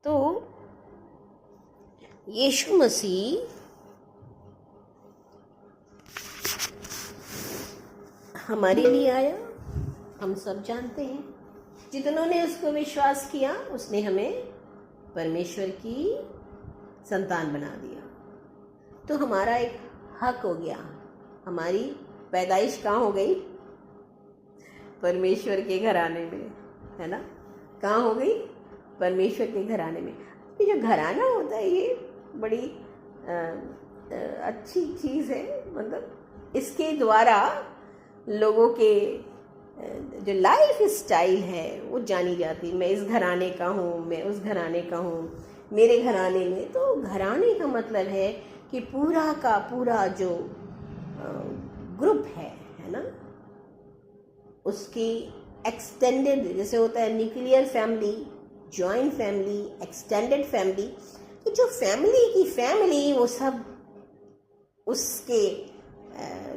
तो यीशु मसीह हमारे लिए आया, हम सब जानते हैं। जितनों ने उसको विश्वास किया उसने हमें परमेश्वर की संतान बना दिया। तो हमारा एक हक हो गया। हमारी पैदाइश कहाँ हो गई? परमेश्वर के घराने में, है ना। कहाँ हो गई? परमेश्वर के घराने में। ये जो घराना होता है ये बड़ी अच्छी चीज़ है। मतलब इसके द्वारा लोगों के जो लाइफ स्टाइल है वो जानी जाती। मैं इस घराने का हूँ, मैं उस घराने का हूँ, मेरे घराने में। तो घराने का मतलब है कि पूरा का पूरा जो ग्रुप है ना, उसकी एक्सटेंडेड, जैसे होता है nuclear family, joint family, extended family. तो जो फैमिली की फैमिली वो सब उसके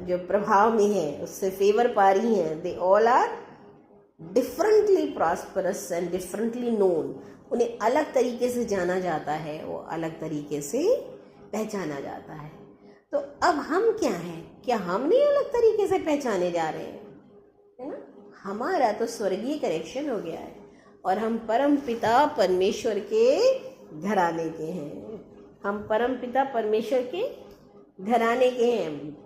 जो प्रभाव में है, उससे फेवर पा रही हैं। They all are differently prosperous and differently known. उन्हें अलग तरीके से जाना जाता है, वो अलग तरीके से पहचाना जाता है। तो अब हम क्या हैं? क्या हम नहीं अलग तरीके से पहचाने जा रहे हैं, है ना। हमारा तो स्वर्गीय कनेक्शन हो गया है और हम परम पिता परमेश्वर के घराने के हैं। हम परम पिता परमेश्वर के घराने के हैं।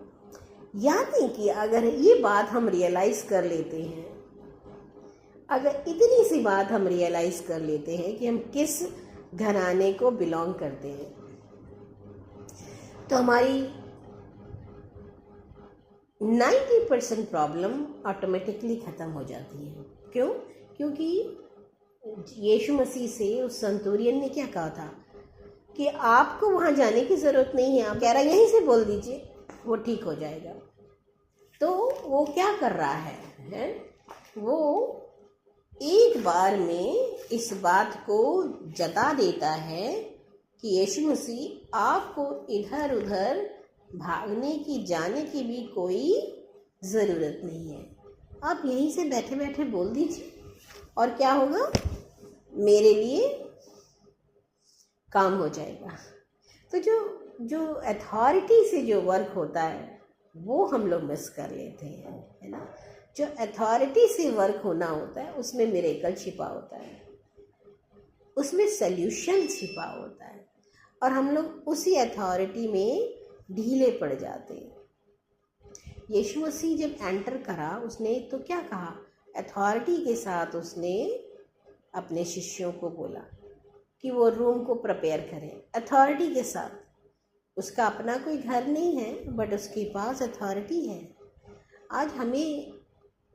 यानी कि अगर ये बात हम रियलाइज कर लेते हैं, अगर इतनी सी बात हम रियलाइज कर लेते हैं कि हम किस घराने को बिलोंग करते हैं, तो हमारी 90% प्रॉब्लम ऑटोमेटिकली ख़त्म हो जाती है। क्यों? क्योंकि यीशु मसीह से उस संतुरियन ने क्या कहा था कि आपको वहाँ जाने की ज़रूरत नहीं है, आप कह रहा यहीं से बोल दीजिए, वो ठीक हो जाएगा। तो वो क्या कर रहा है? वो एक बार में इस बात को जता देता है कि यीशु मसीह आपको इधर उधर भागने की, जाने की भी कोई ज़रूरत नहीं है। आप यहीं से बैठे बैठे बोल दीजिए और क्या होगा? मेरे लिए काम हो जाएगा। तो जो अथॉरिटी से जो वर्क होता है वो हम लोग मिस कर लेते हैं, है ना। जो अथॉरिटी से वर्क होना होता है उसमें मिरेकल छिपा होता है, उसमें सल्यूशन छिपा होता है, और हम लोग उसी अथॉरिटी में ढीले पड़ जाते हैं। यीशु मसीह जब एंटर करा उसने तो क्या कहा? अथॉरिटी के साथ उसने अपने शिष्यों को बोला कि वो रूम को प्रिपेयर करें, अथॉरिटी के साथ। उसका अपना कोई घर नहीं है बट उसके पास अथॉरिटी है। आज हमें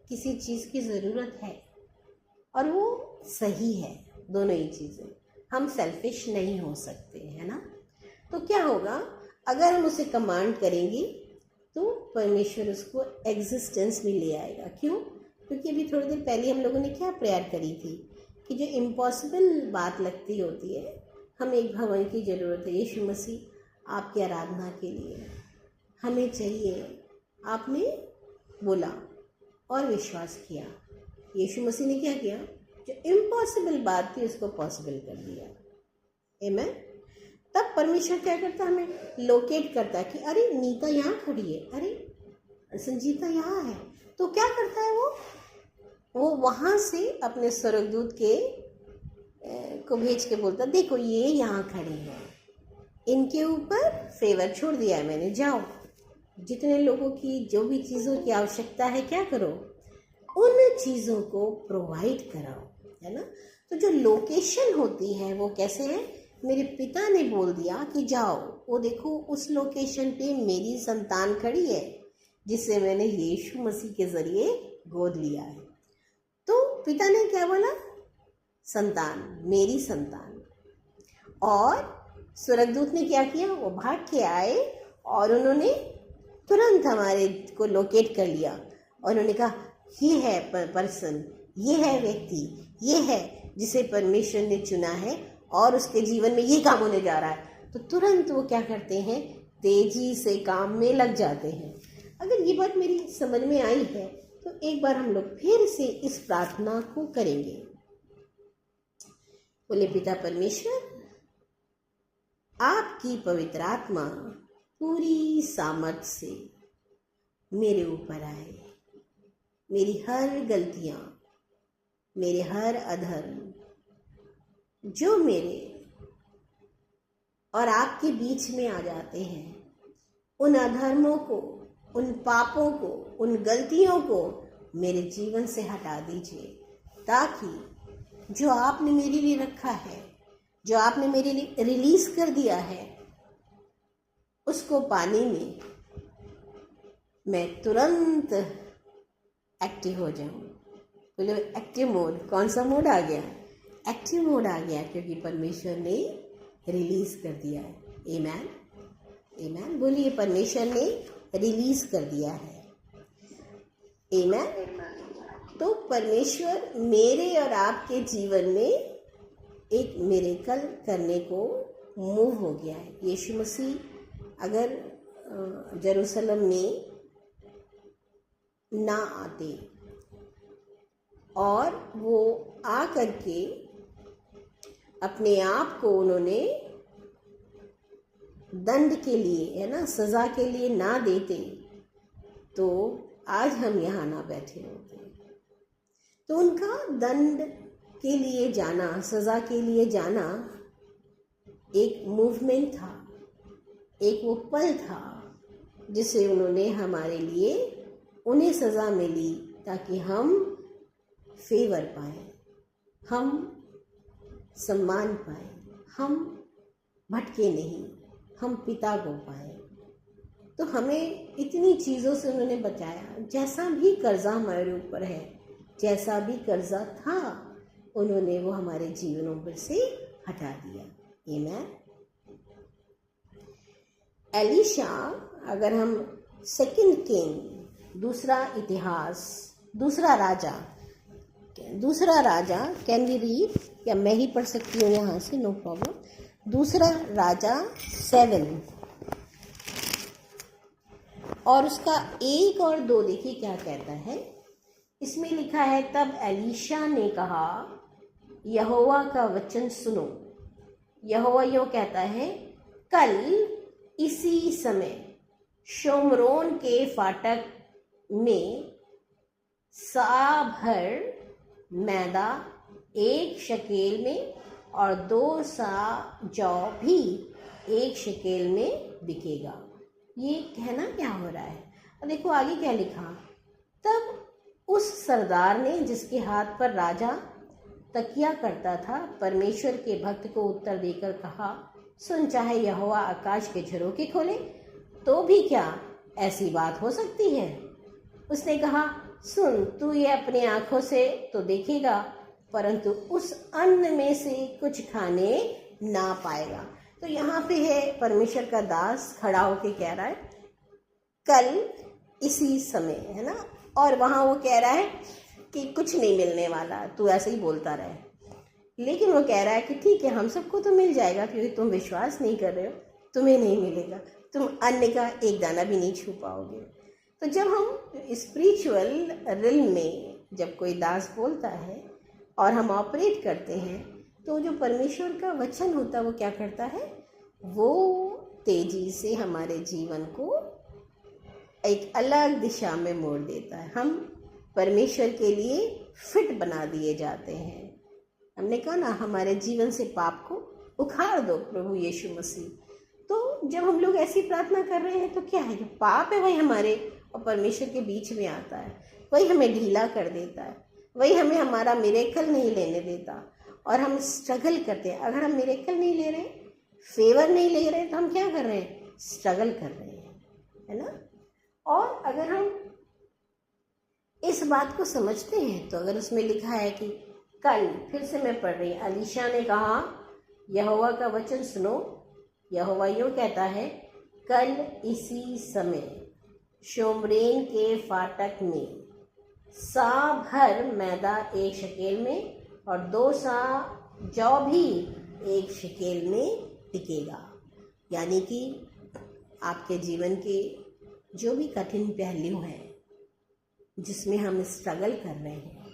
किसी चीज़ की ज़रूरत है और वो सही है, दोनों ही चीज़ें। हम सेल्फिश नहीं हो सकते, है ना। तो क्या होगा? अगर हम उसे कमांड करेंगे तो परमेश्वर उसको एग्जिस्टेंस में ले आएगा। क्यों? क्योंकि अभी थोड़ी देर पहले हम लोगों ने क्या प्रेयर करी थी कि जो इम्पॉसिबल बात लगती होती है, हमें एक भवन की ज़रूरत है। यीशु मसीह आपकी आराधना के लिए हमें चाहिए। आपने बोला और विश्वास किया। यीशु मसीह ने क्या किया? जो इम्पॉसिबल बात थी उसको पॉसिबल कर दिया। आमीन। तब परमेश्वर क्या करता? हमें लोकेट करता है कि अरे नीता यहाँ खड़ी है, अरे संजीता यहाँ है। तो क्या करता है वो वहाँ से अपने स्वर्गदूत के को भेज के बोलता, देखो ये यहाँ खड़े हैं, इनके ऊपर फेवर छोड़ दिया है मैंने, जाओ जितने लोगों की जो भी चीज़ों की आवश्यकता है क्या करो, उन चीज़ों को प्रोवाइड कराओ, है ना। तो जो लोकेशन होती है वो कैसे है? मेरे पिता ने बोल दिया कि जाओ, वो देखो उस लोकेशन पे मेरी संतान खड़ी है जिसे मैंने यीशु मसीह के ज़रिए गोद लिया है। तो पिता ने क्या बोला? संतान, मेरी संतान। और स्वर्गदूत ने क्या किया? वो भाग के आए और उन्होंने तुरंत हमारे को लोकेट कर लिया और उन्होंने कहा ये है पर्सन, ये है व्यक्ति, ये है जिसे परमेश्वर ने चुना है और उसके जीवन में ये काम होने जा रहा है। तो तुरंत वो क्या करते हैं? तेजी से काम में लग जाते हैं। अगर ये बात मेरी समझ में आई है तो एक बार हम लोग फिर से इस प्रार्थना को करेंगे बोले पिता परमेश्वर, आपकी पवित्र आत्मा पूरी सामर्थ्य से मेरे ऊपर आए। मेरी हर गलतियां, मेरे हर अधर्म जो मेरे और आपके बीच में आ जाते हैं, उन अधर्मों को, उन पापों को, उन गलतियों को मेरे जीवन से हटा दीजिए, ताकि जो आपने मेरे लिए रखा है, जो आपने मेरे लिए रिलीज कर दिया है, उसको पाने में मैं तुरंत एक्टिव हो जाऊं। बोले एक्टिव मोड, कौन सा मोड आ गया? एक्टिव मोड आ गया, क्योंकि परमेश्वर ने रिलीज कर दिया है। आमेन, आमेन। बोलिए परमेश्वर ने रिलीज कर दिया है। आमेन। तो परमेश्वर मेरे और आपके जीवन में एक मिरेकल करने को मूव हो गया है। यीशु मसीह अगर जेरूसलम में ना आते और वो आ करके अपने आप को उन्होंने दंड के लिए, है ना, सजा के लिए ना देते, तो आज हम यहाँ ना बैठे होते। तो उनका दंड के लिए जाना, सजा के लिए जाना एक मूवमेंट था, एक वो पल था जिसे उन्होंने हमारे लिए, उन्हें सजा मिली ताकि हम फेवर पाए, हम सम्मान पाए, हम भटके नहीं, हम पिता को पाए। तो हमें इतनी चीज़ों से उन्होंने बचाया। जैसा भी कर्जा हमारे ऊपर है, जैसा भी कर्जा था, उन्होंने वो हमारे जीवनों पर से हटा दिया। आमेन। एलीशा, अगर हम सेकंड किंग, दूसरा इतिहास, दूसरा राजा कैन वी रीड, या मैं ही पढ़ सकती हूँ यहाँ से, नो प्रॉब्लम। दूसरा राजा 7 और उसका 1 और 2 देखिए क्या कहता है। इसमें लिखा है, तब एलीशा ने कहा, यहोवा का वचन सुनो। यहोवा यूं कहता है, कल इसी समय शोमरोन के फाटक में सा भर मैदा 1 शकेल में और 2 सा जौ भी 1 शकेल में बिकेगा। ये कहना क्या हो रहा है? और देखो आगे क्या लिखा, तब उस सरदार ने, जिसके हाथ पर राजा तकिया करता था, परमेश्वर के भक्त को उत्तर देकर कहा, सुन, चाहे यहोवा आकाश के झरोखे खोले तो भी क्या ऐसी बात हो सकती है? उसने कहा, सुन, तू ये अपनी आंखों से तो देखेगा, परंतु उस अन्न में से कुछ खाने ना पाएगा। तो यहाँ पे है परमेश्वर का दास खड़ा होके कह रहा है, कल इसी समय, है ना, और वहाँ वो कह रहा है कि कुछ नहीं मिलने वाला, तू ऐसे ही बोलता रहे। लेकिन वो कह रहा है कि ठीक है, हम सबको तो मिल जाएगा, क्योंकि तुम विश्वास नहीं कर रहे हो, तुम्हें नहीं मिलेगा, तुम अन्न का एक दाना भी नहीं छू पाओगे। तो जब हम स्पिरिचुअल रिल्म में, जब कोई दास बोलता है और हम ऑपरेट करते हैं, तो जो परमेश्वर का वचन होता है वो क्या करता है, वो तेजी से हमारे जीवन को एक अलग दिशा में मोड़ देता है। हम परमेश्वर के लिए फिट बना दिए जाते हैं। हमने कहा ना, हमारे जीवन से पाप को उखाड़ दो प्रभु यीशु मसीह। तो जब हम लोग ऐसी प्रार्थना कर रहे हैं, तो क्या है, जो पाप है वही हमारे और परमेश्वर के बीच में आता है, वही हमें ढीला कर देता है, वही हमें हमारा मिरेकल नहीं लेने देता, और हम स्ट्रगल करते हैं। अगर हम मिरेकल नहीं ले रहे, फेवर नहीं ले रहे, तो हम क्या कर रहे हैं, स्ट्रगल कर रहे हैं, है ना। और अगर हम इस बात को समझते हैं, तो अगर उसमें लिखा है कि कल, फिर से मैं पढ़ रही, एलीशा ने कहा, यहोवा का वचन सुनो। यहोवा यूं कहता है, कल इसी समय शोमरेन के फाटक में सा भर मैदा 1 शकेल में और 2 सा जौ भी 1 शकेल में बिकेगा। यानी कि आपके जीवन के जो भी कठिन पहलू हैं, जिसमें हम स्ट्रगल कर रहे हैं,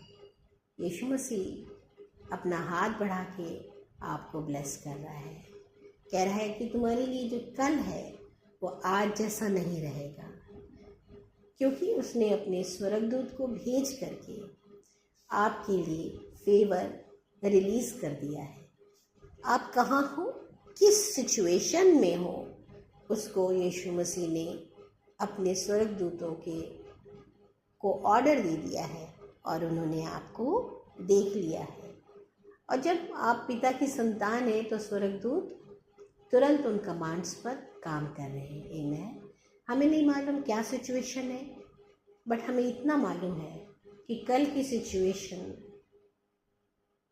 यीशु मसीह अपना हाथ बढ़ा के आपको ब्लेस कर रहा है। कह रहा है कि तुम्हारे लिए जो कल है वो आज जैसा नहीं रहेगा, क्योंकि उसने अपने स्वर्गदूत को भेज करके आपके लिए फेवर रिलीज कर दिया है। आप कहाँ हो, किस सिचुएशन में हो, उसको यीशु मसीह ने अपने स्वर्गदूतों को ऑर्डर दे दिया है और उन्होंने आपको देख लिया है। और जब आप पिता की संतान हैं तो स्वर्गदूत तुरंत उन कमांड्स पर काम कर रहे हैं। आमीन। हमें नहीं मालूम क्या सिचुएशन है, बट हमें इतना मालूम है कि कल की सिचुएशन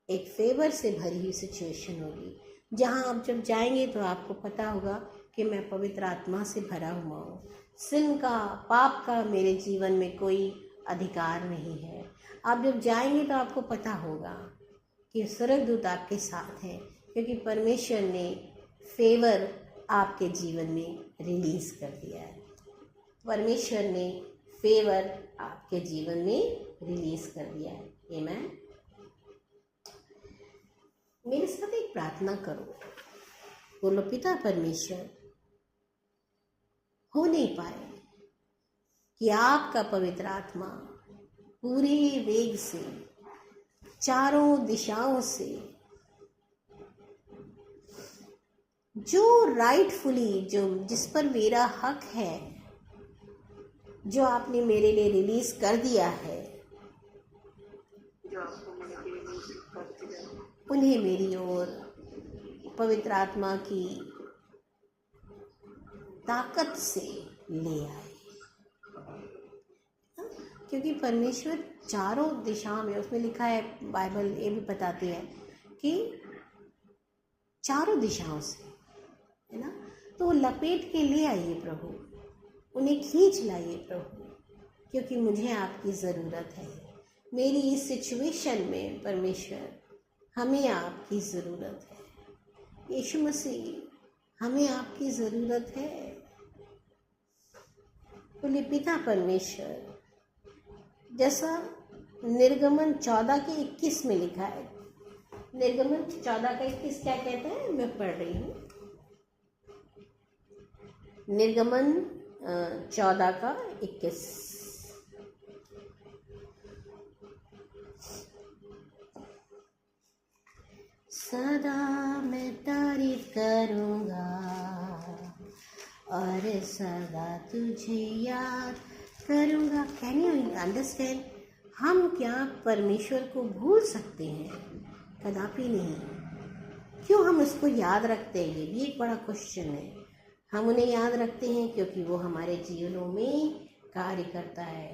एक फेवर से भरी हुई सिचुएशन होगी, जहां आप जब जाएंगे तो आपको पता होगा कि मैं पवित्र आत्मा से भरा हुआ हूँ, सिन का, पाप का मेरे जीवन में कोई अधिकार नहीं है। आप जब जाएंगे तो आपको पता होगा कि स्वर्गदूत आपके साथ हैं, क्योंकि परमेश्वर ने फेवर आपके जीवन में रिलीज कर दिया है। परमेश्वर ने फेवर आपके जीवन में रिलीज कर दिया है। आमीन। मेरे साथ एक प्रार्थना करो, बोलो, पिता परमेश्वर, हो नहीं पाए कि आपका पवित्र आत्मा पूरे वेग से चारों दिशाओं से जो राइटफुली, जो जिस पर मेरा हक है, जो आपने मेरे लिए रिलीज कर दिया है, उन्हें मेरी ओर पवित्र आत्मा की ताकत से ले आए। क्योंकि परमेश्वर चारों दिशाओं में, उसमें लिखा है, बाइबल ये भी बताती है कि चारों दिशाओं से, है ना, तो वो लपेट के ले आइए प्रभु, उन्हें खींच लाइए प्रभु, क्योंकि मुझे आपकी ज़रूरत है। मेरी इस सिचुएशन में परमेश्वर हमें आपकी ज़रूरत है। यीशु मसीह, हमें आपकी ज़रूरत है। बोले, पिता परमेश्वर, जैसा निर्गमन 14 के 21 में लिखा है, निर्गमन 14 का 21 क्या कहता है, मैं पढ़ रही हूँ। निर्गमन 14 का 21, सदा मैं तारीफ करूँगा और सदा तुझे याद करूँगा। Can you understand? हम क्या परमेश्वर को भूल सकते हैं? कदापि नहीं। क्यों हम उसको याद रखते हैं, ये भी एक बड़ा क्वेश्चन है। हम उन्हें याद रखते हैं क्योंकि वो हमारे जीवनों में कार्य करता है।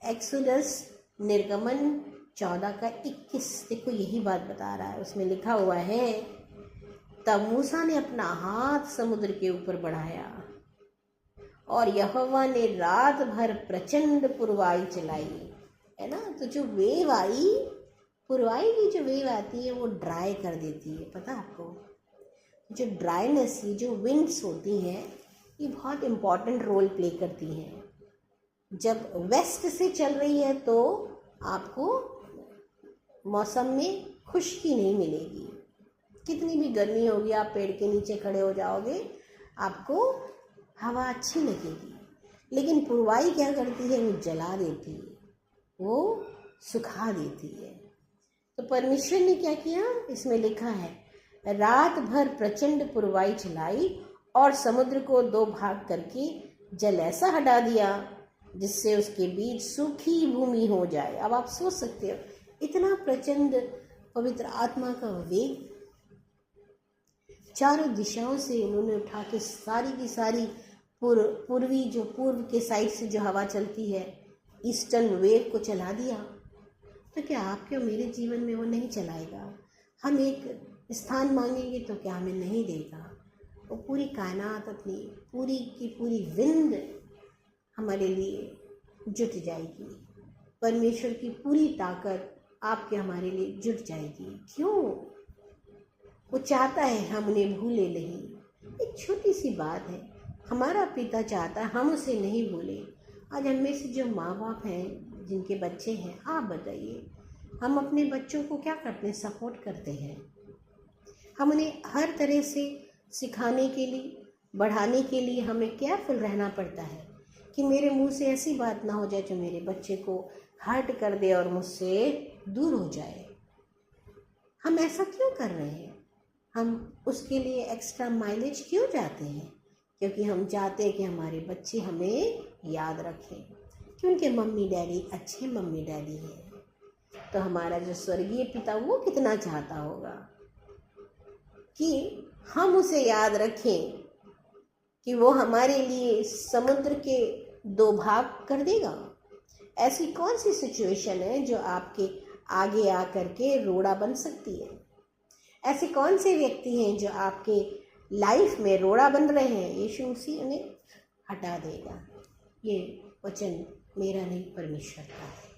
एक्सोडस निर्गमन 14 का 21 देखो, यही बात बता रहा है। उसमें लिखा हुआ है, तब मूसा ने अपना हाथ समुद्र के ऊपर बढ़ाया और यहोवा ने रात भर प्रचंड पुरवाई चलाई, है ना। तो जो वेव आई, पुरवाई की जो वेव आती है वो ड्राई कर देती है। पता आपको, जो ड्राइनेस, ये जो विंड्स होती हैं, ये बहुत इम्पॉर्टेंट रोल प्ले करती हैं। जब वेस्ट से चल रही है तो आपको मौसम में खुश्की नहीं मिलेगी। कितनी भी गर्मी होगी, आप पेड़ के नीचे खड़े हो जाओगे, आपको हवा अच्छी लगेगी। लेकिन पुरवाई क्या करती है, वो जला देती है, वो सुखा देती है। तो परमेश्वर ने क्या किया, इसमें लिखा है, रात भर प्रचंड पुरवाई चलाई और समुद्र को 2 भाग करके जल ऐसा हटा दिया जिससे उसके बीच सूखी भूमि हो जाए। अब आप सोच सकते हो, इतना प्रचंड पवित्र आत्मा का वेग, चारों दिशाओं से उन्होंने उठा के सारी की सारी पूर्वी, जो पूर्व के साइड से जो हवा चलती है, ईस्टर्न वेव को चला दिया। तो क्या आपके और मेरे जीवन में वो नहीं चलाएगा? हम एक स्थान मांगेंगे तो क्या हमें नहीं देगा? वो पूरी कायनात, अपनी पूरी की पूरी विंड हमारे लिए जुट जाएगी। परमेश्वर की पूरी ताकत आपके हमारे लिए जुट जाएगी। क्यों? वो चाहता है हम उन्हें भूले नहीं। एक छोटी सी बात है, हमारा पिता चाहता है हम उसे नहीं भूले। आज हम में से जो माँ बाप हैं, जिनके बच्चे हैं, आप बताइए, हम अपने बच्चों को क्या करते हैं? सपोर्ट करते हैं। हम उन्हें हर तरह से सिखाने के लिए, बढ़ाने के लिए हमें केयरफुल रहना पड़ता है कि मेरे मुंह से ऐसी बात ना हो जाए जो मेरे बच्चे को हर्ट कर दे और मुझसे दूर हो जाए। हम ऐसा क्यों कर रहे हैं? हम उसके लिए एक्स्ट्रा माइलेज क्यों जाते हैं? क्योंकि हम चाहते हैं कि हमारे बच्चे हमें याद रखें कि उनके मम्मी डैडी अच्छे मम्मी डैडी हैं। तो हमारा जो स्वर्गीय पिता वो कितना चाहता होगा कि हम उसे याद रखें कि वो हमारे लिए समुद्र के 2 भाग कर देगा। ऐसी कौन सी सिचुएशन है जो आपके आगे आकर के रोड़ा बन सकती है? ऐसे कौन से व्यक्ति हैं जो आपके लाइफ में रोड़ा बन रहे हैं? यीशु मसीह उन्हें हटा देगा। ये वचन मेरा नहीं, परमेश्वर का है।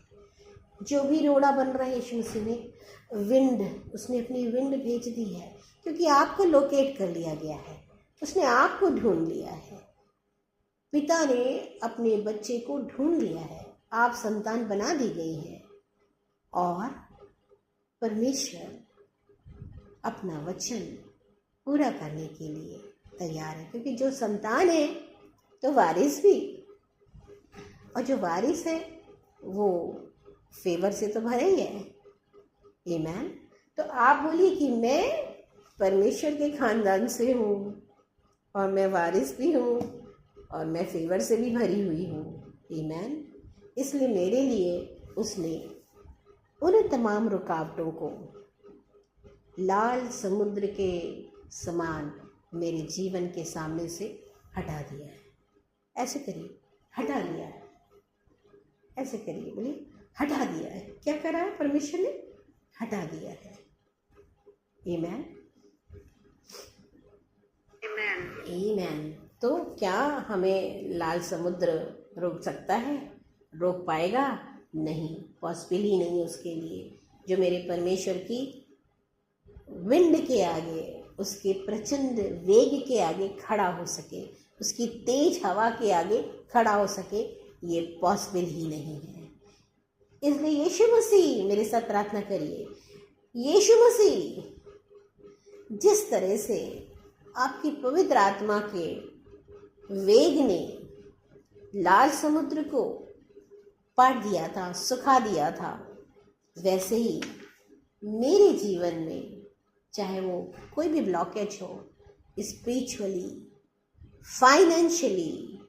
जो भी रोड़ा बन रहा है, यीशु मसीह ने विंड, उसने अपनी विंड भेज दी है, क्योंकि आपको लोकेट कर लिया गया है, उसने आपको ढूंढ लिया है। पिता ने अपने बच्चे को ढूंढ लिया है, आप संतान बना दी गई है और परमेश्वर अपना वचन पूरा करने के लिए तैयार है। क्योंकि जो संतान है तो वारिस भी, और जो वारिस है वो फेवर से तो भरे ही है। आमीन। तो आप बोलिए कि मैं परमेश्वर के खानदान से हूँ और मैं वारिस भी हूँ और मैं फेवर से भी भरी हुई हूँ। आमीन। इसलिए मेरे लिए उसने उन तमाम रुकावटों को लाल समुद्र के समान मेरे जीवन के सामने से हटा दिया है। ऐसे करिए, हटा दिया है। ऐसे करिए, बोलिए हटा दिया है। क्या करा है परमेश्वर ने? हटा दिया है। आमीन। आमीन। तो क्या हमें लाल समुद्र रोक सकता है? रोक पाएगा? नहीं, पॉसिबल ही नहीं उसके लिए। जो मेरे परमेश्वर की विंड के आगे, उसके प्रचंड वेग के आगे खड़ा हो सके, उसकी तेज हवा के आगे खड़ा हो सके, ये पॉसिबल ही नहीं है। इसलिए यीशु मसीह, मेरे साथ प्रार्थना करिए, यीशु मसीह जिस तरह से आपकी पवित्र आत्मा के वेग ने लाल समुद्र को पार दिया था, सुखा दिया था, वैसे ही मेरे जीवन में चाहे वो कोई भी ब्लॉकेज हो, स्पिरिचुअली, फाइनेंशियली,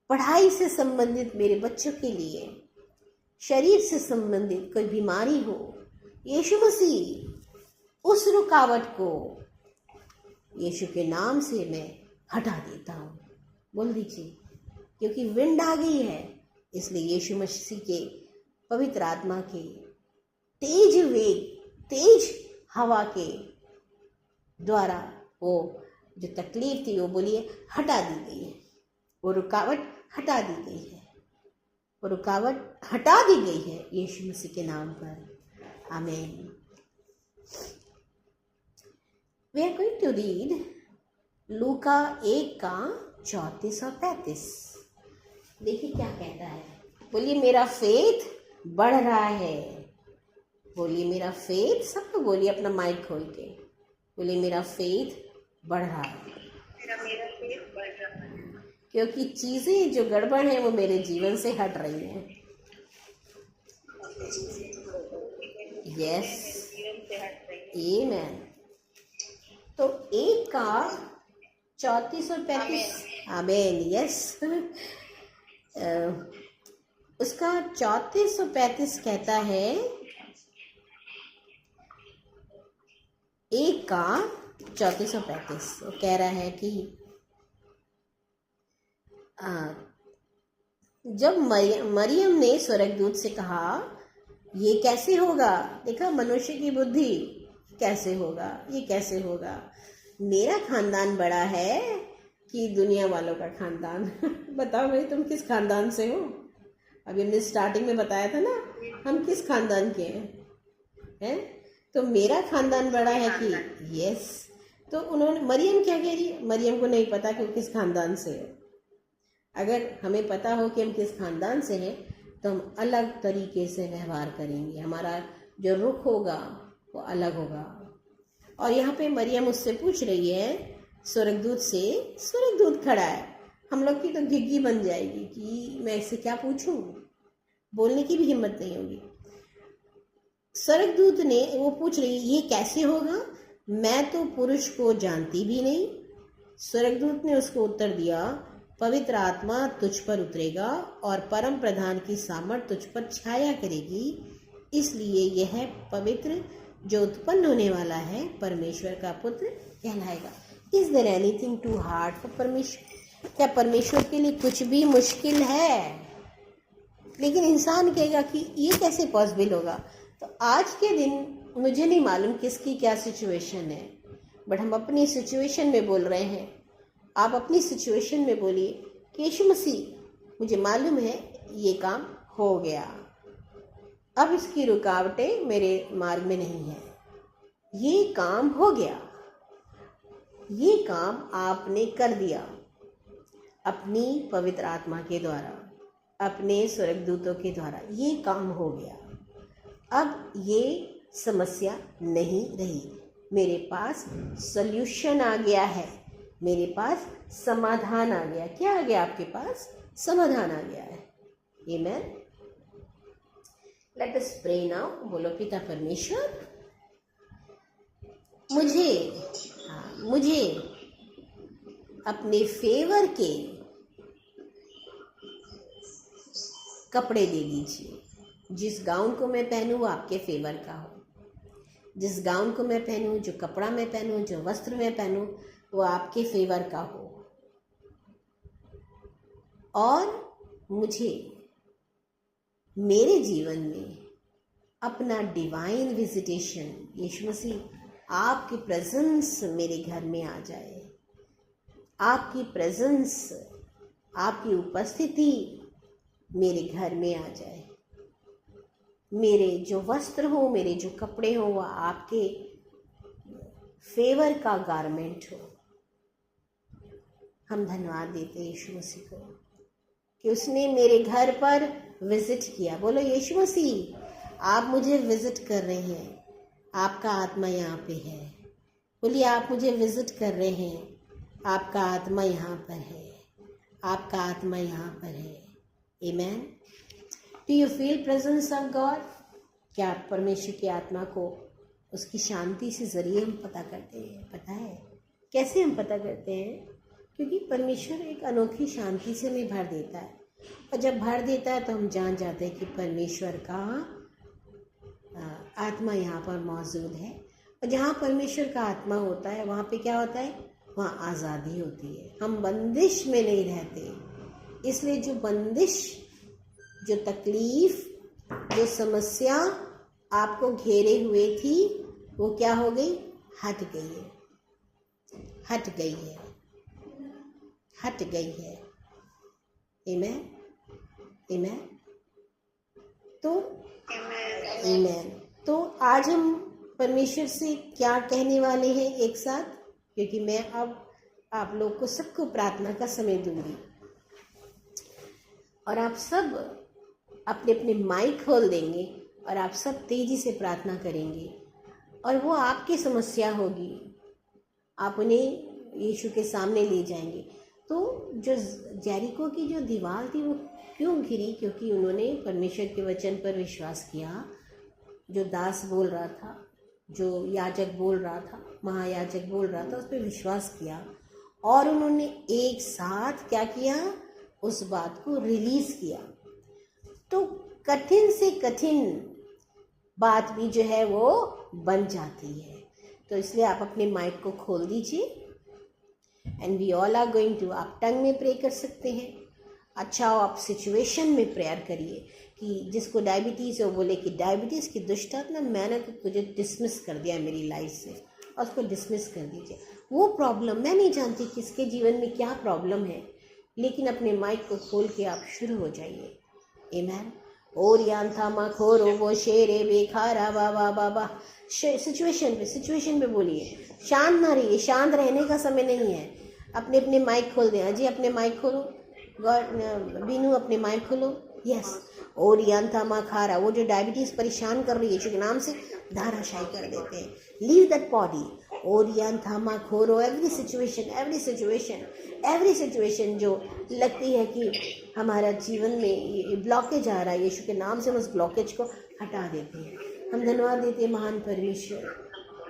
पढ़ाई से संबंधित, मेरे बच्चों के लिए शरीर से संबंधित कोई बीमारी हो, यीशु मसीह उस रुकावट को यीशु के नाम से मैं हटा देता हूँ। बोल दीजिए, क्योंकि विंड आ गई है, इसलिए यीशु मसीह के पवित्र आत्मा के तेज वेग, तेज हवा के द्वारा वो जो तकलीफ थी वो बोलिए हटा दी गई है। वो रुकावट हटा दी गई है। वो रुकावट हटा दी गई है यीशु मसीह के नाम पर। आमीन। We are going to read लूका 1 का 34 और 35। देखिए क्या कहता है। बोलिए मेरा फेथ बढ़ रहा है। बोलिए मेरा फेथ, सबको बोलिए अपना माइक खोल के, बोलिए मेरा फेथ बढ़ रहा है। मेरा फेथ बढ़ रहा है, क्योंकि चीजें जो गड़बड़ हैं वो मेरे जीवन से हट रही हैं। यस, आमीन। तो 1 का 34 और 35, आमीन, यस। उसका 34 और 35 कहता है, 1 का 34 और 35 वो कह रहा है कि जब मरियम ने स्वर्गदूत से कहा ये कैसे होगा, देखा मनुष्य की बुद्धि, कैसे होगा, ये कैसे होगा, मेरा खानदान बड़ा है कि दुनिया वालों का खानदान। बताओ भाई तुम किस खानदान से हो? अभी हमने स्टार्टिंग में बताया था ना हम किस खानदान के हैं? तो मेरा खानदान बड़ा है कि यस। तो उन्होंने, मरियम क्या कह रही है? मरियम को नहीं पता कि वो किस खानदान से है। अगर हमें पता हो कि हम किस खानदान से हैं तो हम अलग तरीके से व्यवहार करेंगे, हमारा जो रुख होगा वो अलग होगा। और यहाँ पे मरियम उससे पूछ रही है स्वर्गदूत से, स्वर्गदूत खड़ा है, हम लोग की तो घिग्गी बन जाएगी कि मैं इससे क्या पूछूं, बोलने की भी हिम्मत नहीं होगी। स्वर्गदूत ने, वो पूछ रही ये कैसे होगा, मैं तो पुरुष को जानती भी नहीं। स्वर्गदूत ने उसको उत्तर दिया, पवित्र आत्मा तुझ पर उतरेगा और परम प्रधान की सामर्थ तुझ पर छाया करेगी, इसलिए यह पवित्र जो उत्पन्न होने वाला है परमेश्वर का पुत्र कहलाएगा। Is there anything too hard for परमेश्वर? क्या परमेश्वर के लिए कुछ भी मुश्किल है? लेकिन इंसान कहेगा कि ये कैसे पॉसिबल होगा। तो आज के दिन मुझे नहीं मालूम किसकी क्या सिचुएशन है, बट हम अपनी सिचुएशन में बोल रहे हैं। आप अपनी सिचुएशन में बोलिए कि यीशु मसीह, मुझे मालूम है ये काम हो गया, अब इसकी रुकावटें मेरे मार्ग में नहीं है, ये काम हो गया, ये काम आपने कर दिया अपनी पवित्र आत्मा के द्वारा, अपने स्वर्गदूतों के द्वारा, ये काम हो गया। अब ये समस्या नहीं रही, मेरे पास सल्यूशन आ गया है, मेरे पास समाधान आ गया। क्या आ गया आपके पास? समाधान आ गया है। Amen. Let us pray now. बोलो, पिता परमेश्वर, मुझे अपने फेवर के कपड़े दे दीजिए। जिस गाउन को मैं पहनूं वो आपके फेवर का हो, जिस गाउन को मैं पहनूं, जो कपड़ा मैं पहनूं, जो वस्त्र मैं पहनूं, वो आपके फेवर का हो। और मुझे मेरे जीवन में अपना डिवाइन विजिटेशन, यीशु मसीह, आपकी प्रेजेंस मेरे घर में आ जाए, आपकी प्रेजेंस, आपकी उपस्थिति मेरे घर में आ जाए। मेरे जो वस्त्र हो, मेरे जो कपड़े हो, वह आपके फेवर का गारमेंट हो। हम धन्यवाद देते हैं यीशु मसीह को कि उसने मेरे घर पर विजिट किया। बोलो, यीशु मसीह, आप मुझे विजिट कर रहे हैं, आपका आत्मा यहाँ पे है। बोलिए, आप मुझे विजिट कर रहे हैं, आपका आत्मा यहाँ पर है, आपका आत्मा यहाँ पर है। Amen. Do you feel presence of God? क्या परमेश्वर की आत्मा को उसकी शांति से जरिए हम पता करते हैं? पता है कैसे हम पता करते हैं? क्योंकि परमेश्वर एक अनोखी शांति से हमें भर देता है, और जब भर देता है तो हम जान जाते हैं कि परमेश्वर का आत्मा यहाँ पर मौजूद है। और जहाँ परमेश्वर का आत्मा होता है वहाँ पे क्या होता है? वहाँ आज़ादी होती है, हम बंदिश में नहीं रहते। इसलिए जो बंदिश, जो तकलीफ, जो समस्या आपको घेरे हुए थी, वो क्या हो गई? हट गई है, हट गई है, हट गई है। आमेन, आमेन। तो आमेन। तो आज हम परमेश्वर से क्या कहने वाले हैं एक साथ, क्योंकि मैं अब आप लोग को सबको प्रार्थना का समय दूंगी और आप सब अपने अपने माइक खोल देंगे और आप सब तेजी से प्रार्थना करेंगे, और वो आपकी समस्या होगी, आप उन्हें यीशु के सामने ले जाएंगे। तो जो जेरिको की जो दीवार थी वो क्यों गिरी? क्योंकि उन्होंने परमेश्वर के वचन पर विश्वास किया, जो दास बोल रहा था, जो याजक बोल रहा था, महायाजक बोल रहा था, उस पर विश्वास किया, और उन्होंने एक साथ क्या किया? उस बात को रिलीज किया। तो कठिन से कठिन बात भी जो है वो बन जाती है। तो इसलिए आप अपने माइक को खोल दीजिए, and we all are going to, आप टंग में प्रे कर सकते हैं। अच्छा, आप सिचुएशन में प्रेयर करिए कि जिसको डायबिटीज़ है वो बोले कि डायबिटीज़ की दुष्ट आत्मा, मैंने तो तुझे डिसमिस कर दिया मेरी लाइफ से, और उसको डिसमिस कर दीजिए। वो प्रॉब्लम, मैं नहीं जानती किसके जीवन में क्या प्रॉब्लम है, लेकिन अपने माइक को खोल के आप शुरू हो जाइए। आमेन। और यान था मखोरो वो शेरे बेखारा बाबा बाबा। सिचुएशन पे बोलिए, शांत ना रहिए, शांत रहने का समय नहीं है। अपने अपने माइक खोल दें। जी अपने माइक खोलो, बीनू अपने माइक खोलो। यस। और यान था मखारा, वो जो डायबिटीज परेशान कर रही है, यीशु के नाम से धाराशायी कर देते हैं। लीव दैट बॉडी, ओरियन थामा खोरो, एवरी सिचुएशन जो लगती है कि हमारा जीवन में ये ब्लॉकेज आ रहा है, यीशु के नाम से हम उस ब्लॉकेज को हटा देते हैं। हम धन्यवाद देते हैं महान परमेश्वर,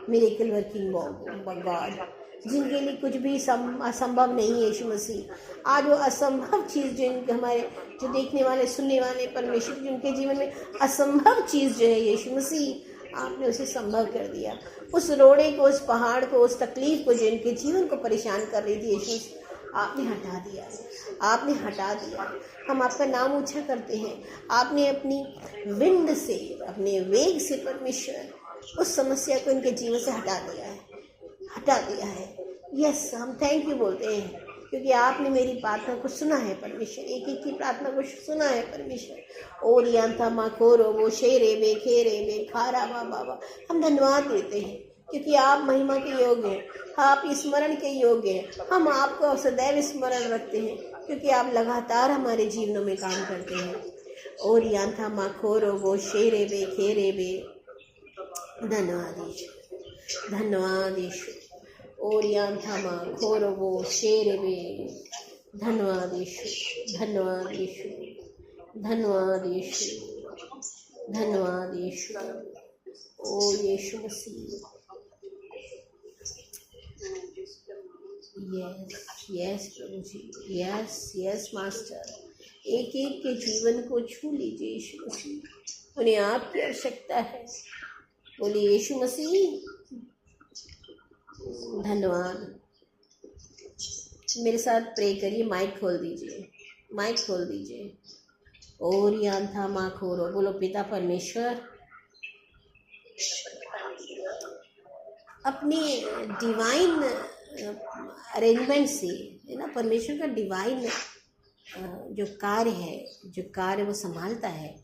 मिरेकल वर्किंग गॉड, जिनके लिए कुछ भी असंभव नहीं है। यीशु मसीह आज वो असंभव चीज़ जो हमारे जो देखने वाले सुनने वाले परमेश्वर जिनके जीवन में असंभव चीज़ जो है यीशु मसीह आपने उसे संभव कर दिया। उस रोड़े को, उस पहाड़ को, उस तकलीफ को जो इनके जीवन को परेशान कर रही थी यीशु आपने हटा दिया, आपने हटा दिया। हम आपका नाम ऊंचा करते हैं। आपने अपनी विंड से, अपने वेग से परमेश्वर उस समस्या को इनके जीवन से हटा दिया है। यस, हम थैंक यू बोलते हैं क्योंकि आपने मेरी प्रार्थना को सुना है परमेश्वर, एक एक की प्रार्थना को सुना है परमेश्वर। और यांता माखोरो वो शेरे बे खेरे बे खारा बाबा, हम धन्यवाद देते हैं क्योंकि आप महिमा के योग्य हैं, आप स्मरण के योग्य हैं। हम आपको सदैव स्मरण रखते हैं क्योंकि आप लगातार हमारे जीवनों में काम करते हैं। और यांता माखोरो वो शेरे बे खेरे बे, धन्यवाद यीशु। और यांता माखोरो वो शेरे बे, धन्यवाद यीशु, धन्यवाद यीशु, धन्यवाद यीशु, धन्यवाद यीशु। ओ यीशु मसीह, यस प्रभु जी, यस मास्टर, एक एक के जीवन को छू लीजिए यीशु मसीह, उन्हें आपकी आवश्यकता है। बोलिए यीशु मसीह धन्यवाद। मेरे साथ प्रे करिए, माइक खोल दीजिए। और यांथा माँ खोरो, बोलो पिता परमेश्वर अपनी डिवाइन अरेंजमेंट से, है ना, परमेश्वर का डिवाइन जो कार्य वो संभालता है,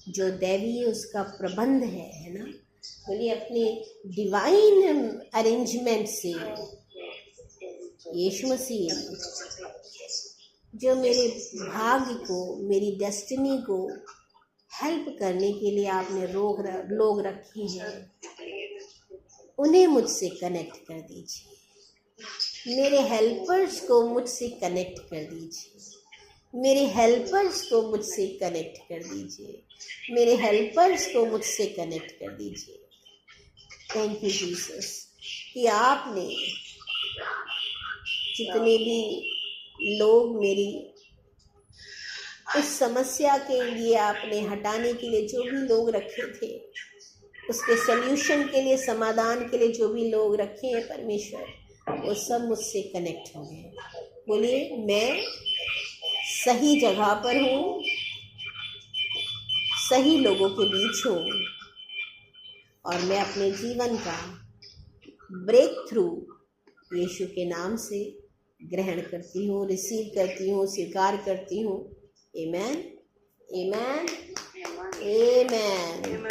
जो दैवीय उसका प्रबंध है ना, बोलिए अपने डिवाइन अरेंजमेंट से यीशु मसीह जो मेरे भाग्य को, मेरी डेस्टिनी को हेल्प करने के लिए आपने लोग रखे हैं, उन्हें मुझसे कनेक्ट कर दीजिए। मेरे हेल्पर्स को मुझसे कनेक्ट कर दीजिए। थैंक यू जीसस कि आपने जितने भी लोग मेरी उस समस्या के लिए आपने हटाने के लिए जो भी लोग रखे थे, उसके सल्यूशन के लिए, समाधान के लिए जो भी लोग रखे हैं परमेश्वर, वो सब मुझसे कनेक्ट हो गए। बोलिए मैं सही जगह पर हूँ, सही लोगों के बीच हूँ और मैं अपने जीवन का ब्रेक थ्रू यीशु के नाम से ग्रहण करती हूँ, रिसीव करती हूँ, स्वीकार करती हूँ। आमेन, आमेन, आमेन।